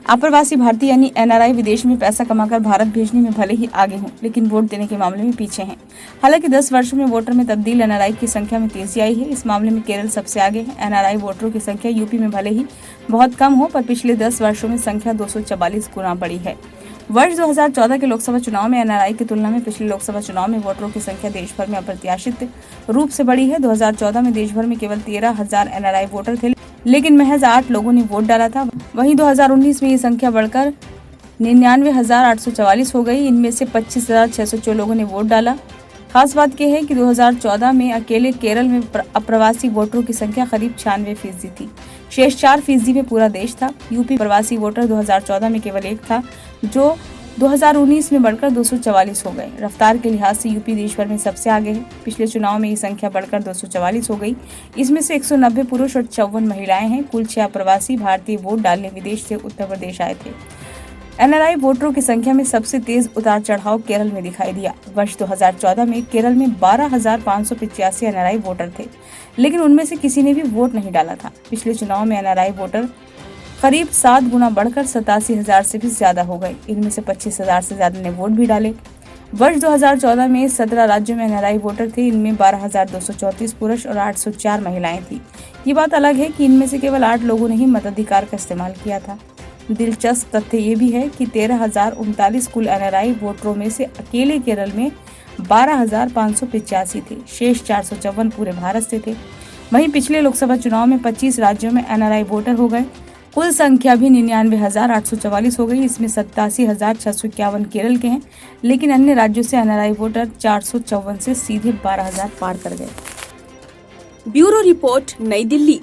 अप्रवासी भारतीय यानी एनआरआई विदेश में पैसा कमाकर भारत भेजने में भले ही आगे हों, लेकिन वोट देने के मामले में पीछे हैं। हालांकि 10 वर्षों में वोटर में तब्दील एनआरआई की संख्या में तेजी आई है। इस मामले में केरल सबसे आगे है। एनआरआई वोटरों की संख्या यूपी में भले ही बहुत कम हो, पर पिछले 10 वर्षों में संख्या 244 गुना बढ़ी है। वर्ष 2014 के लोकसभा चुनाव में एनआरआई की तुलना में पिछले लोकसभा चुनाव में वोटरों की संख्या देश भर में अप्रत्याशित रूप से बढ़ी है। 2014 में देश भर में केवल 13,000 एनआरआई वोटर थे, लेकिन महज 8 लोगों ने वोट डाला था। वहीं 2019 में ये संख्या बढ़कर 99,844 हो गई। इनमें से 25,604 लोगों ने वोट डाला। खास बात यह है कि 2014 में अकेले केरल में अप्रवासी वोटरों की संख्या करीब 96% थी। शेष 4% में पूरा देश था। यूपी प्रवासी वोटर 2014 में केवल 1 था, जो 2019 में बढ़कर 244 हो गए। रफ्तार के लिहाज से यूपी देश भर में सबसे आगे है। पिछले चुनाव में ये संख्या बढ़कर 244 हो गई। इसमें से 190 पुरुष और 54 महिलाएं हैं। कुल 6 अप्रवासी भारतीय वोट डालने विदेश से उत्तर प्रदेश आए थे। एनआरआई वोटरों की संख्या में सबसे तेज उतार चढ़ाव केरल में दिखाई दिया। वर्ष 2014 में केरल में 12,585 एनआरआई वोटर थे, लेकिन उनमें से किसी ने भी वोट नहीं डाला था। पिछले चुनाव में एनआरआई वोटर करीब 7 गुना बढ़कर 87,000 से भी ज्यादा हो गए। इनमें से 25,000 से ज्यादा ने वोट भी डाले। वर्ष 2014 में 17 राज्यों में एनआरआई वोटर थे। इनमें 12,234 पुरुष और 804 महिलाएं थी। ये बात अलग है कि इनमें से केवल 8 लोगों ने ही मताधिकार का इस्तेमाल किया था। दिलचस्प तथ्य ये भी है कि 13,039 कुल एनआरआई वोटरों में से अकेले केरल में 12,585 थे। शेष 454 पूरे भारत से थे। वहीं पिछले लोकसभा चुनाव में 25 राज्यों में एनआरआई वोटर हो गए। कुल संख्या भी 99,844 हो गई। इसमें 87,651 केरल के हैं, लेकिन अन्य राज्यों से एनआरआई वोटर 454 से सीधे 12,000 पार कर गए। ब्यूरो रिपोर्ट, नई दिल्ली।